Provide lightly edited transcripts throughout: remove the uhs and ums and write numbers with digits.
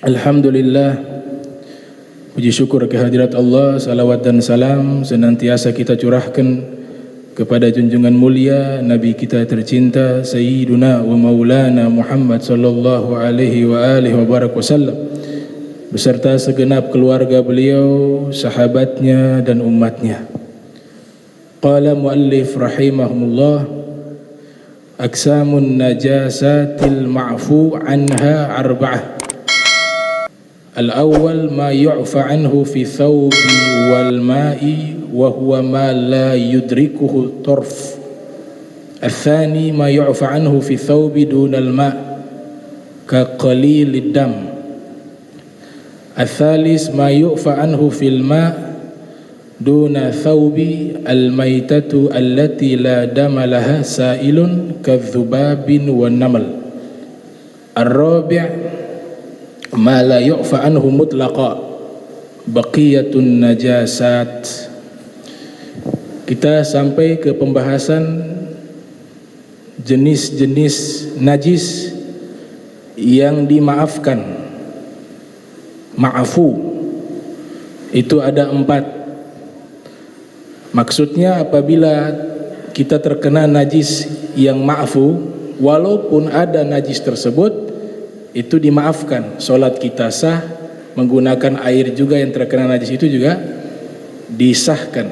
Alhamdulillah, puji syukur kehadirat Allah, salawat dan salam senantiasa kita curahkan kepada junjungan mulia Nabi kita tercinta Sayyiduna wa Maulana Muhammad sallallahu alaihi wa alihi wa barak wasallam beserta segenap keluarga beliau, sahabatnya dan umatnya. Qala muallif rahimahumullah, aksamun najasatil ma'fu anha arba'ah. Al-awwal ma yu'fa anhu fi thawbi wal ma'i wa huwa ma la yudrikuhu tarf. Al-thani ma yu'fa anhu fi thawbi dunal ma' ka qalilid dam. Al-thalis ma yu'fa anhu fil ma' duna thawbi al-maytatu allati la dama laha sa'ilun ka dhubabin wa namal. Ar-rabi' ma la yu'fa anhu mutlaqa baqiyatun najasat. Kita sampai ke pembahasan jenis-jenis najis yang dimaafkan. Ma'fu itu ada 4. Maksudnya apabila kita terkena najis yang ma'fu, walaupun ada najis tersebut, itu dimaafkan. Solat kita sah, menggunakan air juga yang terkena najis itu juga disahkan.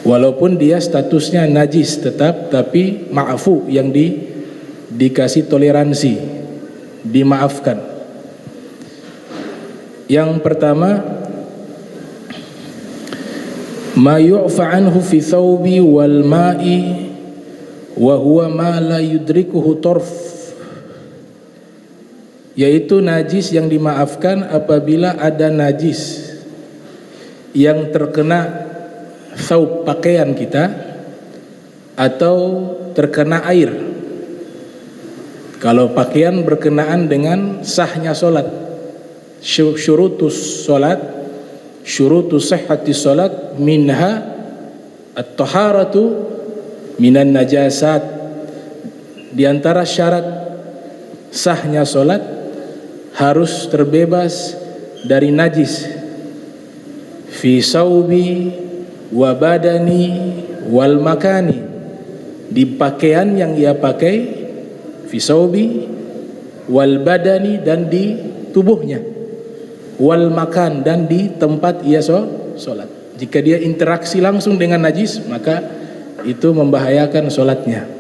Walaupun dia statusnya najis tetap, tapi ma'fu yang dikasih toleransi, dimaafkan. Yang pertama, ma yu'fa anhu fi thawbi wal ma'i wa huwa ma la yudrikuhu tarf, yaitu najis yang dimaafkan apabila ada najis yang terkena thawb, pakaian kita, atau terkena air. Kalau pakaian berkenaan dengan sahnya solat, syurutus solat, syurutus sihhati solat, minha at-taharatu minan najasat. Di antara syarat sahnya solat harus terbebas dari najis. Fi saubi wa badani wal makani, di pakaian yang ia pakai, fi saubi wal badani, dan di tubuhnya, wal makan, dan di tempat ia solat. Jika dia interaksi langsung dengan najis, maka itu membahayakan solatnya.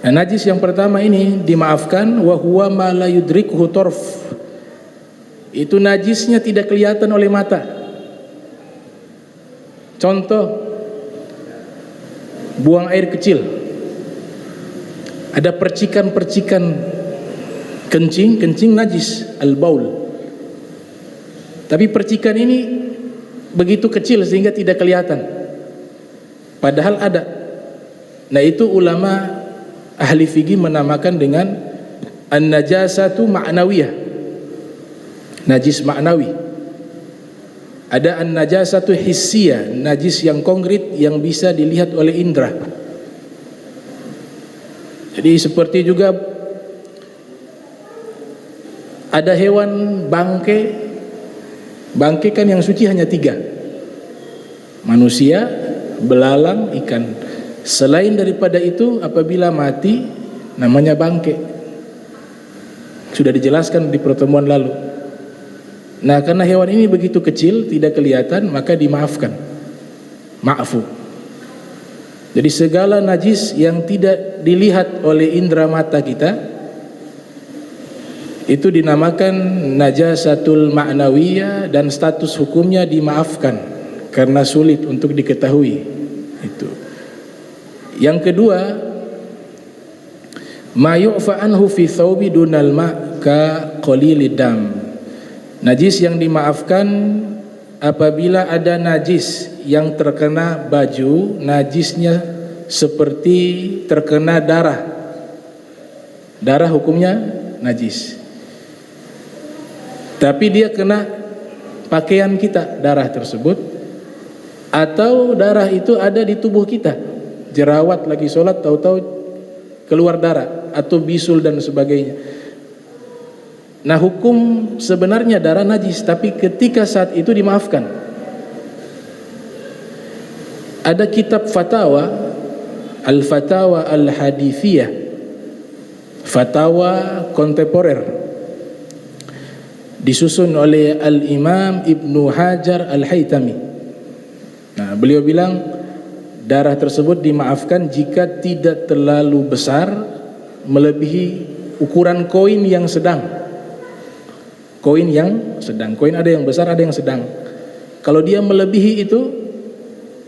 Nah, najis yang pertama ini dimaafkan, wa huwa ma la yudrikuhu tarf. Itu najisnya tidak kelihatan oleh mata. Contoh, buang air kecil, ada percikan-percikan kencing najis, al-baul. Tapi percikan ini begitu kecil sehingga tidak kelihatan, padahal ada. Nah, itu ulama ahli fikih menamakan dengan an-najasatu ma'nawiyah, najis ma'nawi. Ada an-najasatu hissiyah, najis yang konkret yang bisa dilihat oleh indera. Jadi seperti juga ada hewan bangke kan yang suci hanya 3, manusia, belalang, ikan. Selain daripada itu, apabila mati namanya bangke. Sudah dijelaskan di pertemuan lalu. Nah, karena hewan ini begitu kecil, tidak kelihatan, maka dimaafkan. Ma'fu. Jadi segala najis yang tidak dilihat oleh indera mata kita, itu dinamakan najasatul ma'nawiyah, dan status hukumnya dimaafkan karena sulit untuk diketahui. Itu. Yang kedua, ma yu'fa anhu fi thawbi dunal ma' ka qalilid dam. Najis yang dimaafkan apabila ada najis yang terkena baju, najisnya seperti terkena darah. Darah hukumnya najis. Tapi dia kena pakaian kita, darah tersebut, atau darah itu ada di tubuh kita. jerawat lagi sholat tahu-tahu keluar darah atau bisul dan sebagainya. Nah, hukum sebenarnya darah najis, tapi ketika saat itu dimaafkan. Ada kitab fatwa, Al-Fatawa Al-Hadithiyah, fatwa kontemporer, disusun oleh Al-Imam Ibnu Hajar Al-Haytami. Nah, beliau bilang darah tersebut dimaafkan jika tidak terlalu besar melebihi ukuran koin yang sedang. Koin yang sedang. Koin ada yang besar, ada yang sedang. Kalau dia melebihi itu,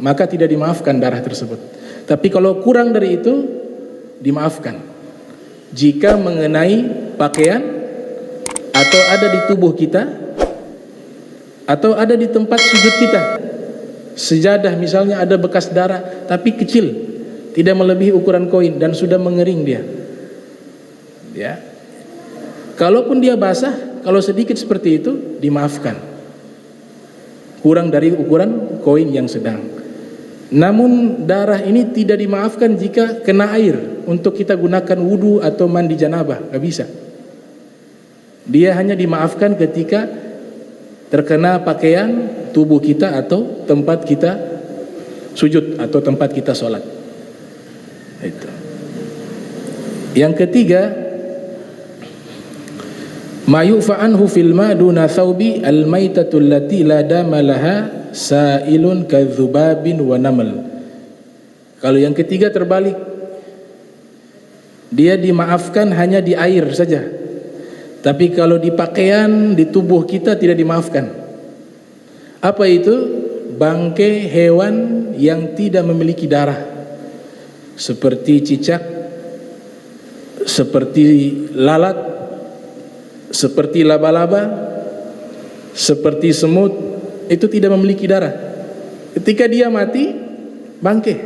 maka tidak dimaafkan darah tersebut. Tapi kalau kurang dari itu, dimaafkan. Jika mengenai pakaian, atau ada di tubuh kita, atau ada di tempat sujud kita. Sejadah misalnya ada bekas darah, tapi kecil, tidak melebihi ukuran koin dan sudah mengering dia. Ya. Kalaupun dia basah, kalau sedikit seperti itu dimaafkan. Kurang dari ukuran koin yang sedang. Namun darah ini tidak dimaafkan jika kena air untuk kita gunakan wudu atau mandi janabah, nggak bisa. Dia hanya dimaafkan ketika terkena pakaian tubuh kita atau tempat kita sujud atau tempat kita sholat. Itu. Yang ketiga, ma yu'fa anhu fil ma duna thawbi al-maitatul lati la dama laha sa'ilun kadzubabin wa namal. Kalau yang ketiga terbalik, dia dimaafkan hanya di air saja, tapi kalau di pakaian, di tubuh kita tidak dimaafkan. Apa itu? Bangkai hewan yang tidak memiliki darah, seperti cicak, seperti lalat, seperti laba-laba, seperti semut, itu tidak memiliki darah. Ketika dia mati, bangkai.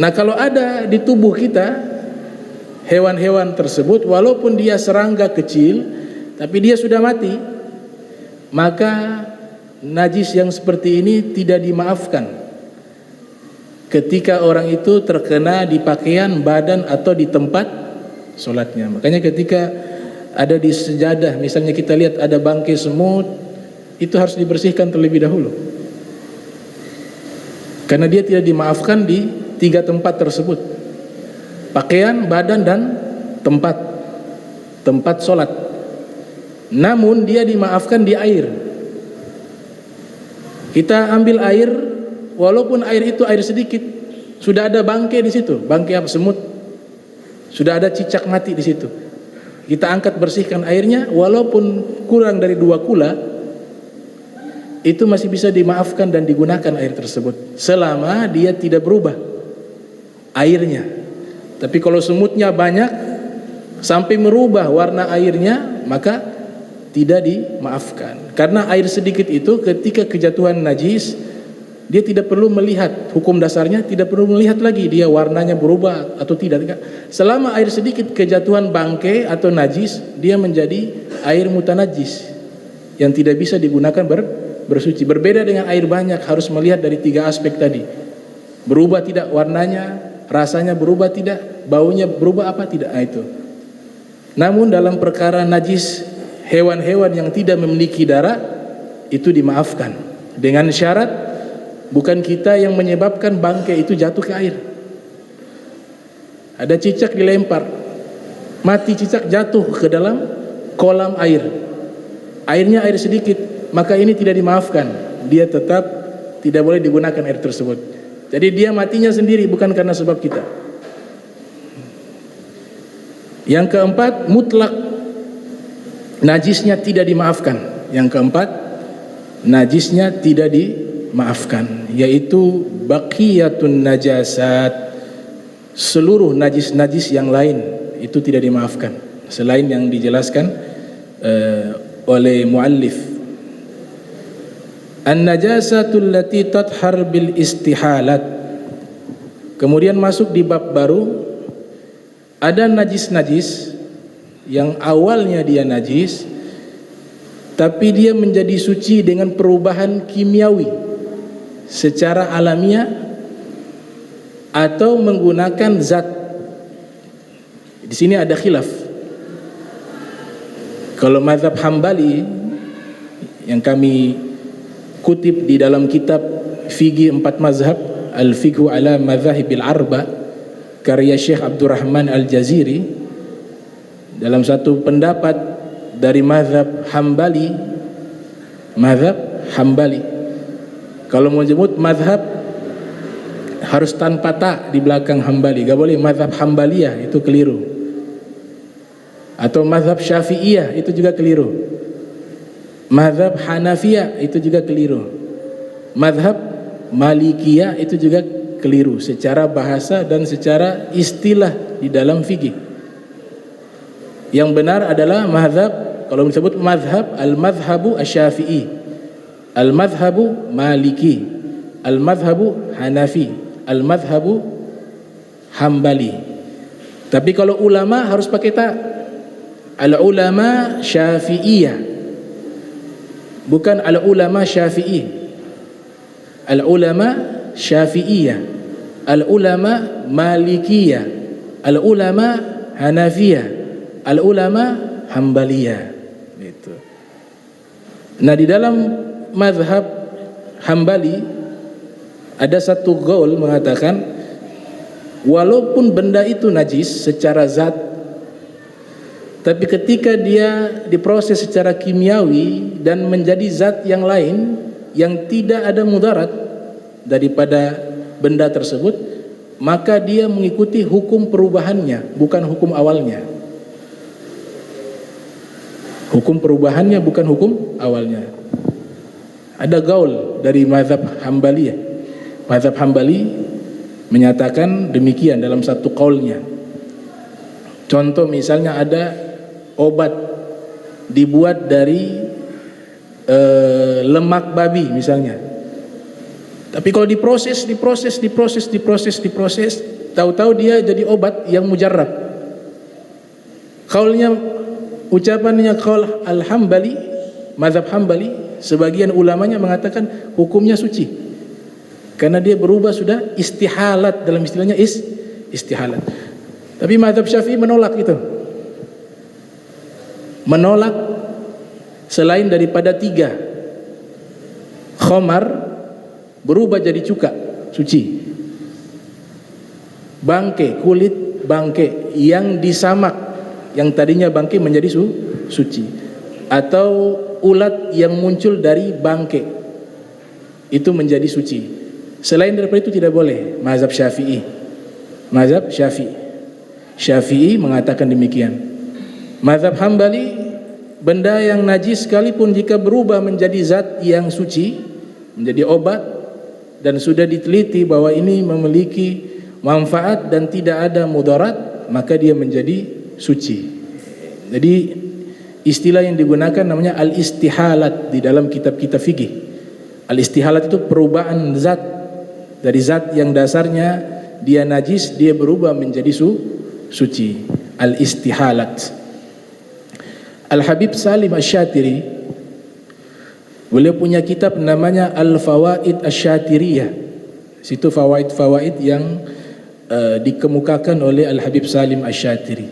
Nah, kalau ada di tubuh kita hewan-hewan tersebut, walaupun dia serangga kecil, tapi dia sudah mati, maka najis yang seperti ini tidak dimaafkan ketika orang itu terkena di pakaian, badan, atau di tempat sholatnya. Makanya ketika ada di sejadah, misalnya kita lihat ada bangkai semut, itu harus dibersihkan terlebih dahulu, karena dia tidak dimaafkan di 3 tempat tersebut: pakaian, badan, dan tempat sholat. Namun dia dimaafkan di air. Kita ambil air, walaupun air itu air sedikit, sudah ada bangkai di situ, bangkai semut, sudah ada cicak mati di situ. Kita angkat, bersihkan airnya, walaupun kurang dari 2 kula, itu masih bisa dimaafkan dan digunakan air tersebut, selama dia tidak berubah airnya. Tapi kalau semutnya banyak sampai merubah warna airnya, maka tidak dimaafkan. Karena air sedikit itu ketika kejatuhan najis, dia tidak perlu melihat, hukum dasarnya tidak perlu melihat lagi dia warnanya berubah atau tidak. Selama air sedikit kejatuhan bangkai atau najis, dia menjadi air mutanajis yang tidak bisa digunakan bersuci. Berbeda dengan air banyak, harus melihat dari 3 aspek tadi. Berubah tidak warnanya, rasanya berubah tidak, baunya berubah apa tidak, itu. Namun dalam perkara najis hewan-hewan yang tidak memiliki darah, itu dimaafkan dengan syarat bukan kita yang menyebabkan bangkai itu jatuh ke air. Ada cicak dilempar, mati cicak, jatuh ke dalam kolam air, airnya air sedikit, maka ini tidak dimaafkan. Dia tetap tidak boleh digunakan air tersebut. Jadi dia matinya sendiri, bukan karena sebab kita. Yang keempat, mutlak najisnya tidak dimaafkan. Yang keempat, najisnya tidak dimaafkan, yaitu baqiyatun najasat, seluruh najis-najis yang lain itu tidak dimaafkan selain yang dijelaskan oleh muallif. An-najasatul lati tathhar bil istihalat. Kemudian masuk di bab baru, ada najis-najis yang awalnya dia najis, tapi dia menjadi suci dengan perubahan kimiawi secara alamiah, atau menggunakan zat. Di sini ada khilaf. Kalau mazhab Hambali yang kami kutip di dalam kitab Fiqih 4 Mazhab, Al-Fiqhu ala Madzahibil Arba, karya Syekh Abdurrahman Al-Jaziri, dalam satu pendapat dari mazhab Hambali, kalau mau jemput mazhab harus tanpa ta di belakang Hambali, gak boleh mazhab Hambaliyah, itu keliru. Atau mazhab Syafi'iyah, itu juga keliru. Mazhab Hanafiyah, itu juga keliru. Mazhab Malikiyah, itu juga keliru secara bahasa dan secara istilah di dalam fikih. Yang benar adalah mazhab, kalau disebut mazhab, al-mazhabu asy-Syafi'i, al-mazhabu Maliki, al-mazhabu Hanafi, al-mazhabu Hambali. Tapi kalau ulama harus pakai ta, al-ulama Syafi'iyah, bukan al-ulama Syafi'i. Al-ulama Syafi'iyah, al-ulama Malikiyah, al-ulama Hanafiyah, al-ulama Hambaliyah. Gitu. Nah, di dalam mazhab Hambali ada satu qaul mengatakan walaupun benda itu najis secara zat, tapi ketika dia diproses secara kimiawi dan menjadi zat yang lain yang tidak ada mudarat daripada benda tersebut, maka dia mengikuti hukum perubahannya, bukan hukum awalnya. Hukum perubahannya bukan hukum awalnya. Ada gaul dari mazhab Hambali. Mazhab Hambali menyatakan demikian dalam satu qaulnya. Contoh misalnya ada obat dibuat dari lemak babi misalnya. Tapi kalau diproses, tahu-tahu dia jadi obat yang mujarrab. Qaulnya, ucapannya qaul al-Hambali, mazhab Hambali, sebagian ulamanya mengatakan hukumnya suci. Karena dia berubah sudah istihalat, dalam istilahnya istihalat. Tapi mazhab Syafi'i menolak itu. Menolak selain daripada 3. Khamar berubah jadi cuka, suci. Bangke, kulit bangke yang disamak, yang tadinya bangke menjadi suci. Atau ulat yang muncul dari bangke, itu menjadi suci. Selain daripada itu tidak boleh. Mazhab Syafi'i. Mazhab Syafi'i mengatakan demikian. Mazhab Hambali, benda yang najis sekalipun jika berubah menjadi zat yang suci, menjadi obat, dan sudah diteliti bahwa ini memiliki manfaat dan tidak ada mudarat, maka dia menjadi suci. Jadi istilah yang digunakan namanya al-istihalat di dalam kitab-kitab fikih. Al-istihalat itu perubahan zat, dari zat yang dasarnya dia najis, dia berubah menjadi suci. Al-istihalat. Al-Habib Salim Asy-Syatiri, beliau punya kitab namanya Al-Fawaid Asy-Syatiriyah. Situ fawaid-fawaid yang dikemukakan oleh Al-Habib Salim Asy-Syatiri.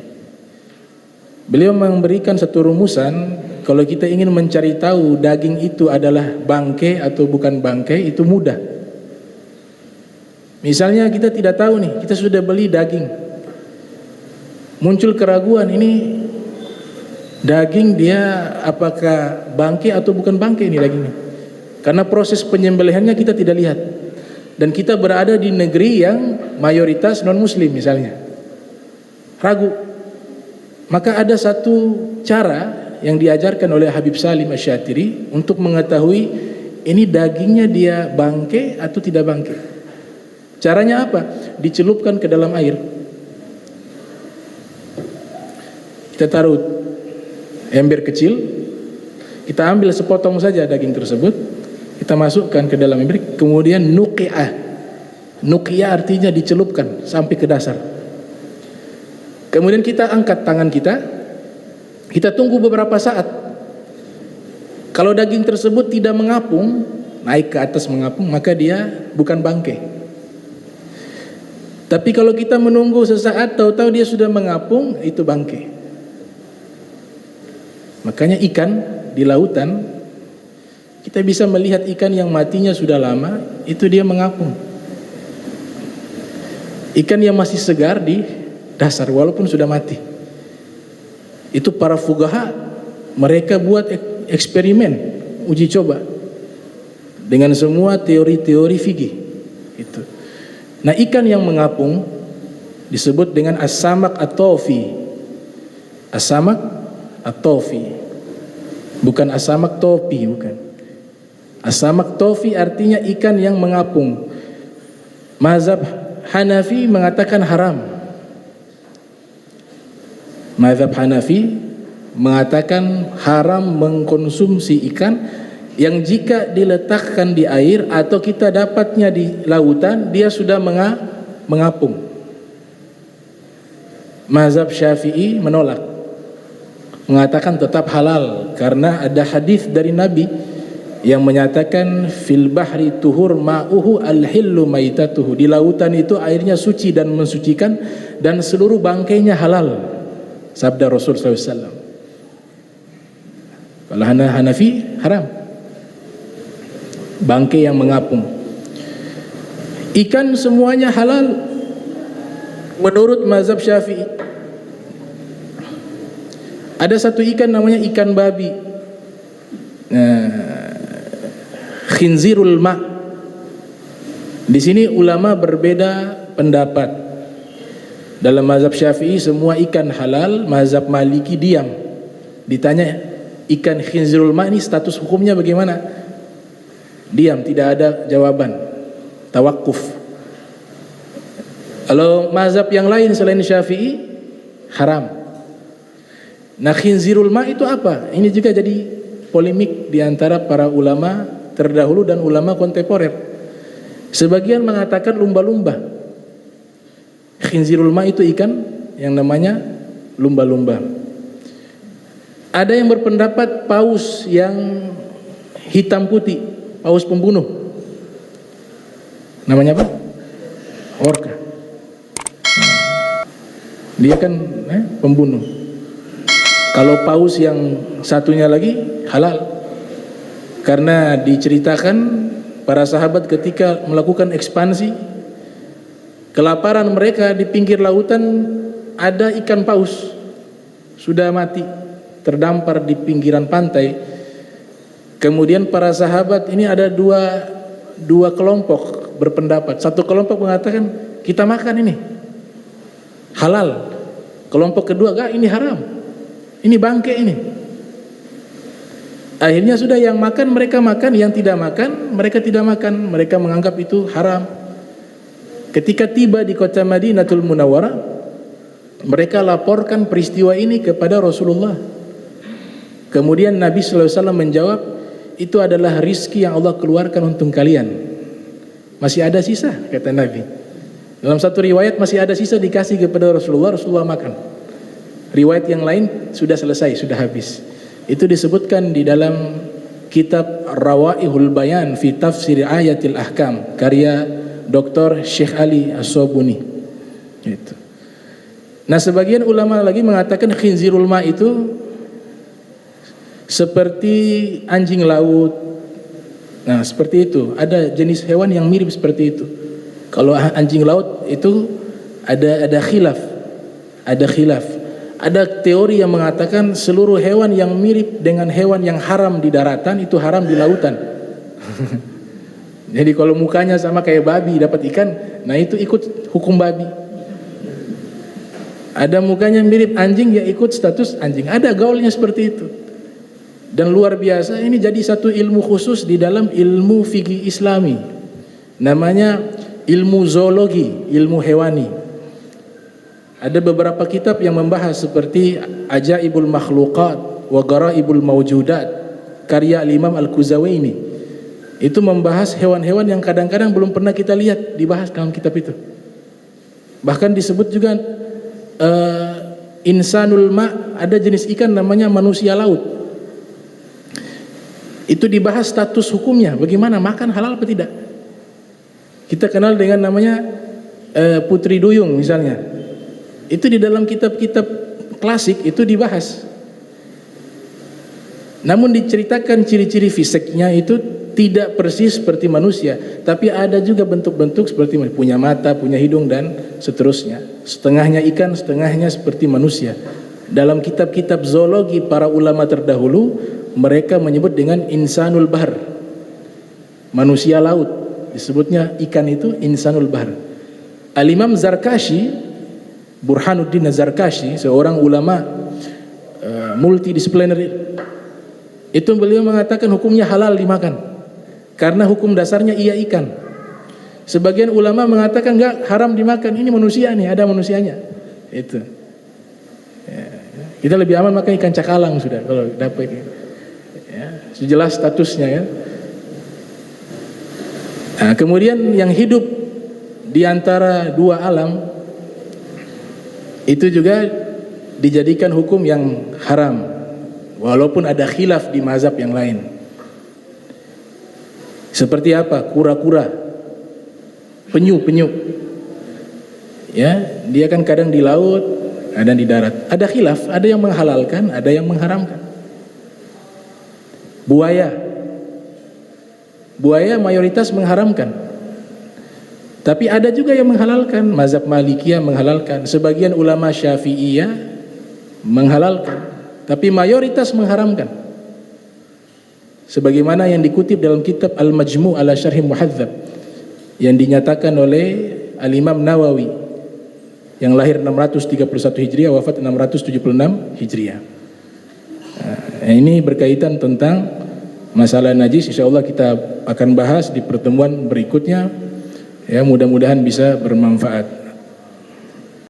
Beliau memberikan satu rumusan, kalau kita ingin mencari tahu daging itu adalah bangkai atau bukan bangkai, itu mudah. Misalnya kita tidak tahu nih, kita sudah beli daging, muncul keraguan, ini daging dia apakah bangkai atau bukan bangkai ini dagingnya. Karena proses penyembelihannya kita tidak lihat. Dan kita berada di negeri yang mayoritas non-muslim misalnya. Ragu. Maka ada satu cara yang diajarkan oleh Habib Salim Asy-Syatiri untuk mengetahui ini dagingnya dia bangkai atau tidak bangkai. Caranya apa? Dicelupkan ke dalam air. Kita taruh ember kecil, kita ambil sepotong saja daging tersebut, kita masukkan ke dalam ember, kemudian nuqi'ah. Nuqi'ah artinya dicelupkan sampai ke dasar. Kemudian kita angkat tangan kita tunggu beberapa saat. Kalau daging tersebut tidak mengapung, naik ke atas mengapung, maka dia bukan bangkai. Tapi kalau kita menunggu sesaat, tahu-tahu dia sudah mengapung, itu bangkai. Makanya ikan di lautan, kita bisa melihat ikan yang matinya sudah lama, itu dia mengapung. Ikan yang masih segar di dasar walaupun sudah mati. Itu para fuqaha, mereka buat eksperimen, uji coba dengan semua teori-teori fikih. Itu. Nah, ikan yang mengapung disebut dengan as-samak at-tofi. As-samak at-tofi. Bukan as-samak topi, bukan. As-samak tofi artinya ikan yang mengapung. Mazhab Hanafi mengatakan haram. Mazhab Hanafi mengatakan haram mengkonsumsi ikan yang jika diletakkan di air atau kita dapatnya di lautan, dia sudah mengapung. Mazhab Syafi'i menolak, mengatakan tetap halal karena ada hadis dari Nabi yang menyatakan fil bahri tuhur ma'uhu al-hillu maitatuhu. Di lautan itu airnya suci dan mensucikan, dan seluruh bangkainya halal. Sabda Rasul SAW. Kalau Hanafi haram, bangkai yang mengapung. Ikan semuanya halal menurut mazhab Syafi'i. Ada satu ikan namanya ikan babi, khinzirul ma'. Di sini ulama berbeda pendapat. Dalam mazhab Syafi'i semua ikan halal, mazhab Maliki diam. Ditanya ikan khinzirul ma' ini status hukumnya bagaimana? Diam, tidak ada jawaban, tawakuf. Kalau mazhab yang lain selain Syafi'i haram. Nah, khinzirul ma' itu apa? Ini juga jadi polemik di antara para ulama terdahulu dan ulama kontemporer. Sebagian mengatakan lumba-lumba. Khinzirul ma' itu ikan yang namanya lumba-lumba. Ada yang berpendapat paus yang hitam putih, paus pembunuh. Namanya apa? Orca. Dia kan pembunuh. Kalau paus yang satunya lagi halal. Karena diceritakan para sahabat ketika melakukan ekspansi, kelaparan mereka di pinggir lautan ada ikan paus sudah mati terdampar di pinggiran pantai. Kemudian para sahabat ini ada dua kelompok berpendapat. Satu kelompok mengatakan kita makan ini halal. Kelompok kedua enggak, ini haram. Ini bangkai ini. Akhirnya sudah yang makan mereka makan, yang tidak makan mereka tidak makan. Mereka menganggap itu haram. Ketika tiba di kota Madinatul Munawwarah, mereka laporkan peristiwa ini kepada Rasulullah. Kemudian Nabi SAW menjawab, itu adalah rizki yang Allah keluarkan untuk kalian. Masih ada sisa, kata Nabi. Dalam satu riwayat masih ada sisa dikasih kepada Rasulullah, Rasulullah makan. Riwayat yang lain sudah selesai, sudah habis. Itu disebutkan di dalam kitab Rawaihul Bayan fi Tafsir Ayatil Ahkam karya Dr. Syekh Ali As-Sobuni. Itu. Nah, sebagian ulama lagi mengatakan khinzirul ma' itu seperti anjing laut. Nah, seperti itu. Ada jenis hewan yang mirip seperti itu. Kalau anjing laut itu ada khilaf. Ada khilaf. Ada teori yang mengatakan seluruh hewan yang mirip dengan hewan yang haram di daratan itu haram di lautan. Jadi kalau mukanya sama kayak babi dapat ikan, nah itu ikut hukum babi. Ada mukanya mirip anjing, ya ikut status anjing. Ada gaulnya seperti itu. Dan luar biasa, ini jadi satu ilmu khusus di dalam ilmu fikih Islami. Namanya ilmu zoologi, ilmu hewani. Ada beberapa kitab yang membahas seperti Ajaibul Makhluqat wa Garaibul Mawjudat karya Imam Al-Kuzawaini. Itu membahas hewan-hewan yang kadang-kadang belum pernah kita lihat, dibahas dalam kitab itu. Bahkan disebut juga insanul ma', ada jenis ikan namanya manusia laut. Itu dibahas status hukumnya, bagaimana makan halal atau tidak. Kita kenal dengan namanya Putri Duyung misalnya, itu di dalam kitab-kitab klasik itu dibahas. Namun diceritakan ciri-ciri fisiknya itu tidak persis seperti manusia, tapi ada juga bentuk-bentuk seperti punya mata, punya hidung dan seterusnya. Setengahnya ikan, setengahnya seperti manusia. Dalam kitab-kitab zoologi para ulama terdahulu, mereka menyebut dengan insanul bahr, manusia laut. Disebutnya ikan itu insanul bahr. Al-Imam Zarkashi, Burhanuddin Zarkashi, seorang ulama multidisipliner, itu beliau mengatakan hukumnya halal dimakan karena hukum dasarnya ia ikan. Sebagian ulama mengatakan enggak, haram dimakan, ini manusia nih, ada manusianya. Itu ya, kita lebih aman makan ikan cakalang sudah kalau dapat ya, jelas statusnya ya. Nah, kemudian yang hidup di antara dua alam itu juga dijadikan hukum yang haram, walaupun ada khilaf di mazhab yang lain. Seperti apa? Kura-kura, penyu. Ya, dia kan kadang di laut, kadang di darat. Ada khilaf, ada yang menghalalkan, ada yang mengharamkan. Buaya mayoritas mengharamkan. Tapi ada juga yang menghalalkan. Mazhab Malikiyah menghalalkan, sebagian ulama Syafi'iyah menghalalkan, tapi mayoritas mengharamkan. Sebagaimana yang dikutip dalam kitab Al-Majmu' ala Syarh Muhadzab yang dinyatakan oleh Al-Imam Nawawi yang lahir 631 Hijriah, wafat 676 Hijriah. Nah, ini berkaitan tentang masalah najis. Insyaallah kita akan bahas di pertemuan berikutnya. Ya, mudah-mudahan bisa bermanfaat.